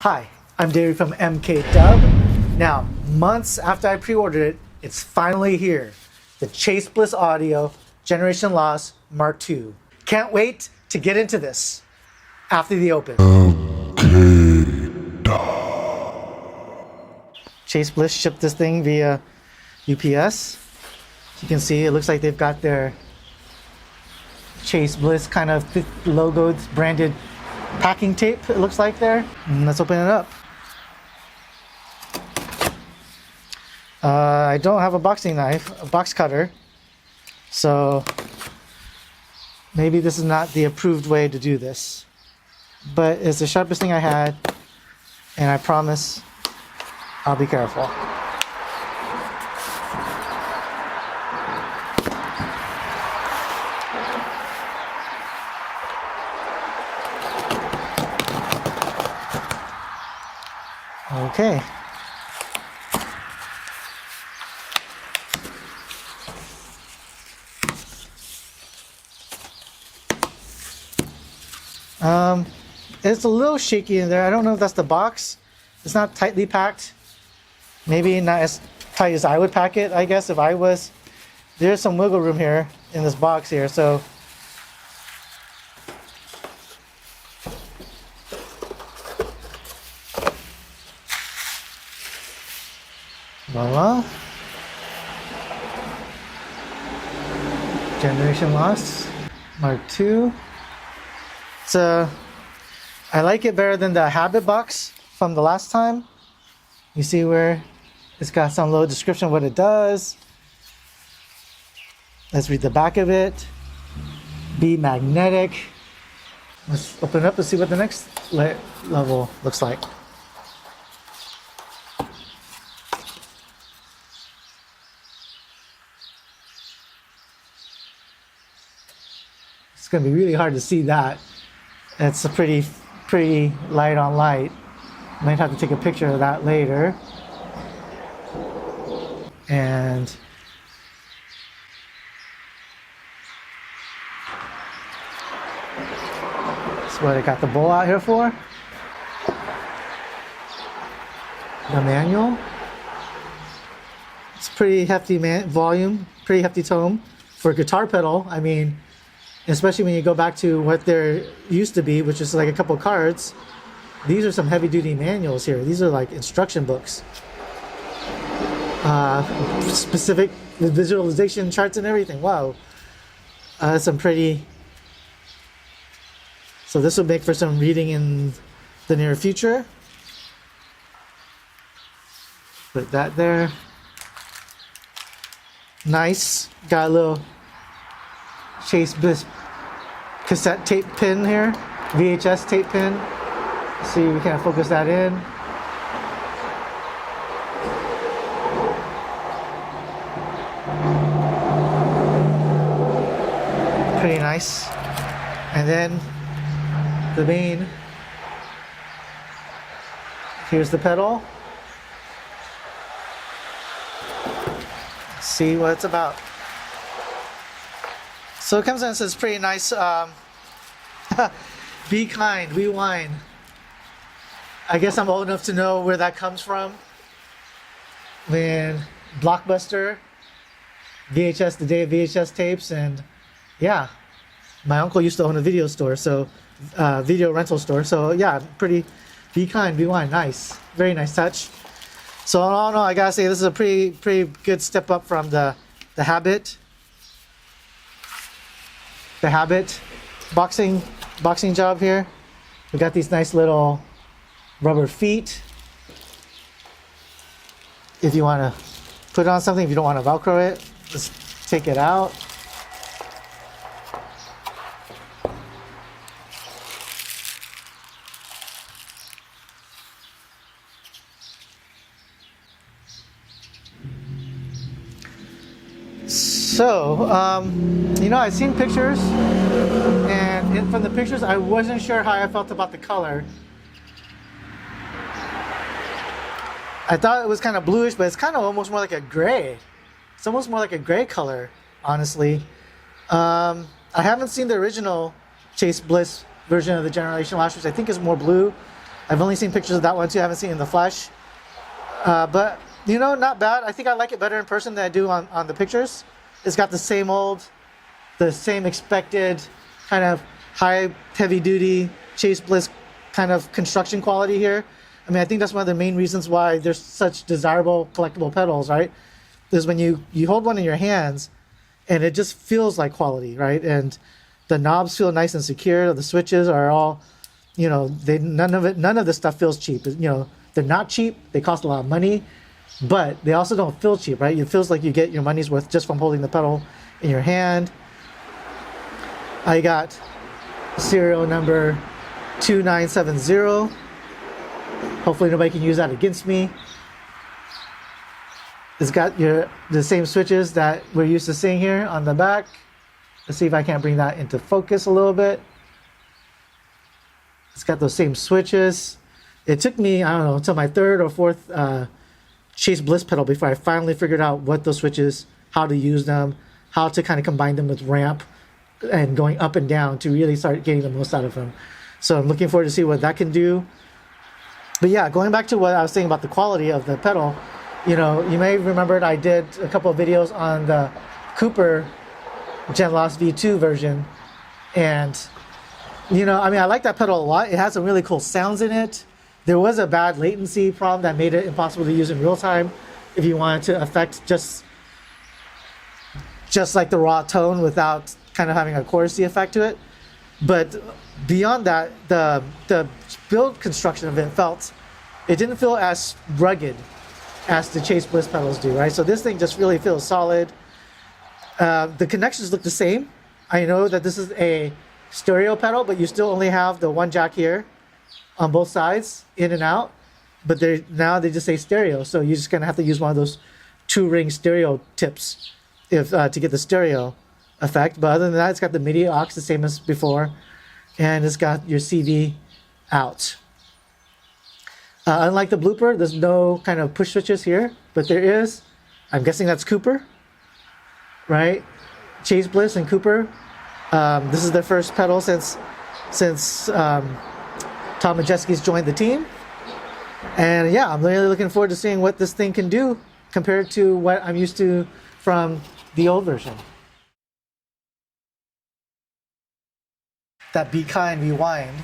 Hi, I'm David from MKDVB. Now, months after I pre-ordered it, it's finally here. The Chase Bliss Audio Generation Loss Mark II. Can't wait to get into this after the open. Chase Bliss shipped this thing via UPS. You can see it looks like they've got their Chase Bliss kind of logoed, branded packing tape, it looks like there. And let's open it up. I don't have a boxing knife, a box cutter, so maybe this is not the approved way to do this. But it's the sharpest thing I had, and I promise I'll be careful. Okay. It's a little shaky in there. I don't know if that's the box. It's not tightly packed. Maybe not as tight as I would pack it, I guess, if I was. There's some wiggle room here in this box here, so voila. Generation Loss Mark II. I like it better than the Habit box from the last time. You see where it's got some little description of what it does. Let's read the back of it. Be magnetic. Let's open it up and see what the next level looks like. It's going to be really hard to see that. It's a pretty light on light. Might have to take a picture of that later. And that's what I got the bowl out here for. The manual. It's pretty hefty volume, pretty hefty tone for a guitar pedal. I mean, especially when you go back to what there used to be, which is like a couple cards. These are some heavy-duty manuals here. These are like instruction books. Specific visualization charts and everything. Wow. Some pretty... So this will make for some reading in the near future. Put that there. Nice. Got a little Chase Bliss cassette tape pin here, VHS tape pin. See, we can't focus that in. Pretty nice. And then the main. Here's the pedal. See what it's about. So it comes in and says pretty nice, be kind, we whine. I guess I'm old enough to know where that comes from. When Blockbuster, VHS, the day of VHS tapes, and yeah, my uncle used to own a video store, so video rental store. So yeah, pretty, be kind, be whine, nice, very nice touch. So all in all, I gotta say this is a pretty good step up from the Habit. The Habit boxing job here. We got these nice little rubber feet. If you want to put on something, if you don't want to Velcro it, just take it out. So, you know, I've seen pictures, and from the pictures, I wasn't sure how I felt about the color. I thought it was kind of bluish, but it's kind of almost more like a gray. It's almost more like a gray color, honestly. I haven't seen the original Chase Bliss version of the Generation Loss, which I think is more blue. I've only seen pictures of that one too. I haven't seen it in the flesh. But, you know, not bad. I think I like it better in person than I do on the pictures. It's got the same expected kind of high, heavy-duty Chase Bliss kind of construction quality here. I mean, I think that's one of the main reasons why there's such desirable collectible pedals, right? Is when you hold one in your hands and it just feels like quality, right? And the knobs feel nice and secure. The switches are all, you know, none of this stuff feels cheap. You know, they're not cheap. They cost a lot of money, but they also don't feel cheap, right? It feels like you get your money's worth just from holding the pedal in your hand. I got serial number 2970. Hopefully nobody can use that against me. It's got the same switches that we're used to seeing here on the back. Let's see if I can't bring that into focus a little bit. It's got those same switches. It took me, I don't know, until my third or fourth Chase Bliss pedal before I finally figured out what those switches, how to use them, how to kind of combine them with ramp and going up and down to really start getting the most out of them. So I'm looking forward to see what that can do. But yeah, going back to what I was saying about the quality of the pedal, you know, you may remember I did a couple of videos on the Cooper Gen Loss V2 version. And, you know, I mean, I like that pedal a lot. It has some really cool sounds in it. There was a bad latency problem that made it impossible to use in real time if you wanted to affect just like the raw tone without kind of having a chorusy effect to it. But beyond that, the build construction of it didn't feel as rugged as the Chase Bliss pedals do, right? So this thing just really feels solid. The connections look the same. I know that this is a stereo pedal, but you still only have the one jack here on both sides, in and out. But now they just say stereo, so you're just gonna have to use one of those 2-ring stereo tips to get the stereo effect. But other than that, it's got the MIDI aux the same as before, and it's got your CV out. Unlike the Blooper, there's no kind of push switches here, but there is. I'm guessing that's Cooper, right? Chase Bliss and Cooper. This is their first pedal since Tom Majeski's joined the team. And yeah, I'm really looking forward to seeing what this thing can do compared to what I'm used to from the old version. That Be Kind Rewind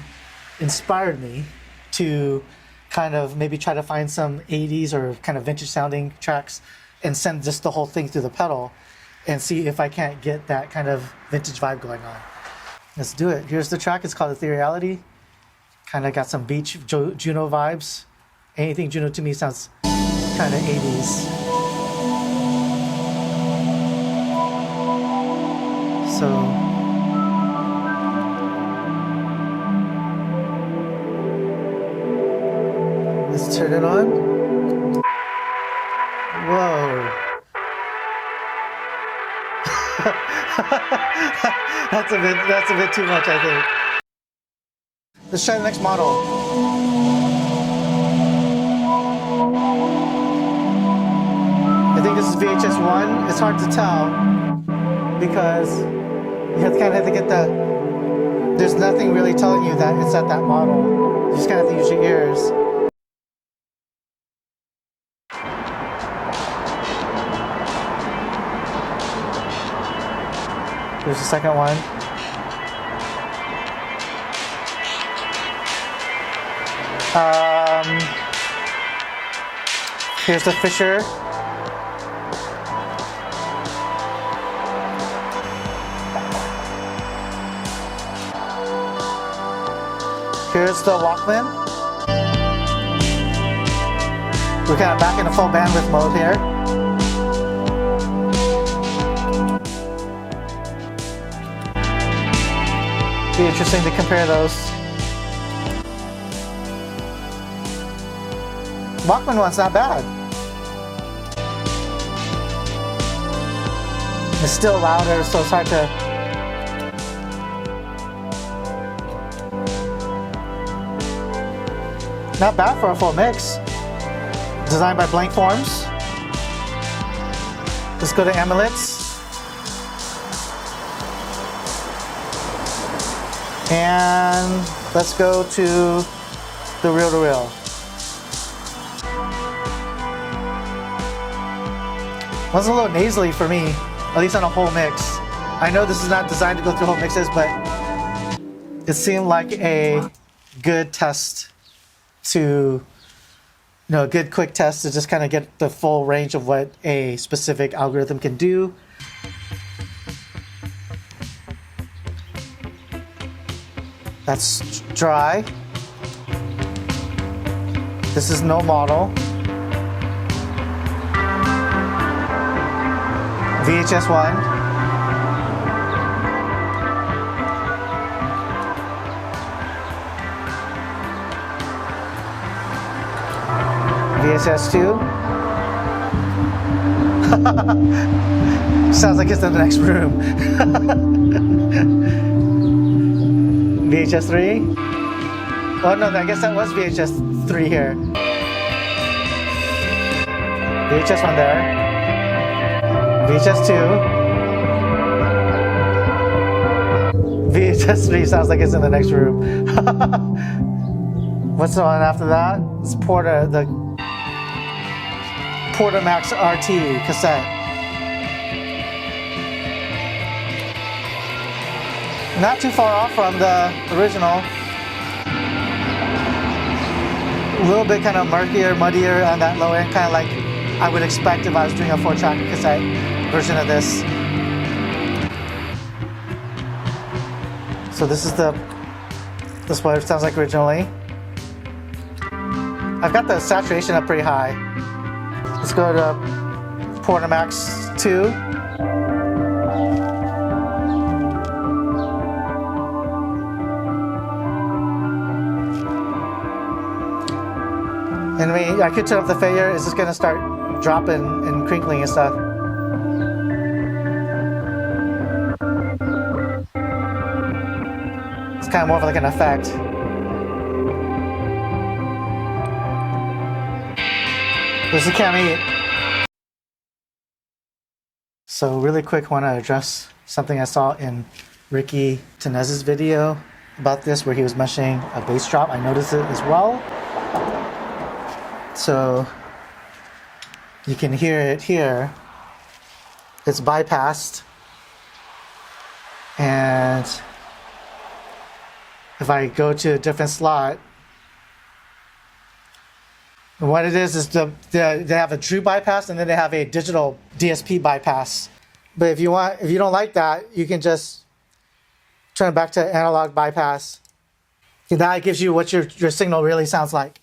inspired me to kind of maybe try to find some 80s or kind of vintage sounding tracks and send just the whole thing through the pedal and see if I can't get that kind of vintage vibe going on. Let's do it. Here's the track. It's called Ethereality. Kind of got some beach Juno vibes. Anything Juno to me sounds kind of 80s. So let's turn it on. Whoa. That's a bit too much, I think. Let's try the next model. I think this is VHS 1. It's hard to tell because you kind of have to get that. There's nothing really telling you that it's at that model. You just kind of have to use your ears. Here's the second one. Here's the Fisher. Here's the Walkman. We're kind of back in a full bandwidth mode here. Be interesting to compare those. Walkman one's not bad. It's still louder, so it's hard to. Not bad for a full mix. Designed by Blank Forms. Let's go to Amulets. And let's go to the reel-to-reel. Was a little nasally for me, at least on a whole mix. I know this is not designed to go through whole mixes, but it seemed like a good test to, a good quick test to just kind of get the full range of what a specific algorithm can do. That's dry. This is no model. VHS 1. VHS 2. Sounds like it's in the next room. VHS 3. Oh no, I guess that was VHS 3 here. VHS 1 there. VHS 2. VHS 3 sounds like it's in the next room. What's the one after that? It's the Max RT cassette. Not too far off from the original. A little bit kind of murkier, muddier on that low end, kind of like I would expect if I was doing a 4-track cassette version of this. So this is what it sounds like originally. I've got the saturation up pretty high. Let's go to Max 2. And I could turn up the failure. It's just gonna start dropping and crinkling and stuff. It's kind of more of like an effect. There's the cam 8. So really quick, want to address something I saw in Ricky Tenez's video about this, where he was mentioning a bass drop. I noticed it as well. So you can hear it here. It's bypassed. And if I go to a different slot, what it is they have a true bypass and then they have a digital DSP bypass. But if you don't like that, you can just turn it back to analog bypass. And that gives you what your signal really sounds like.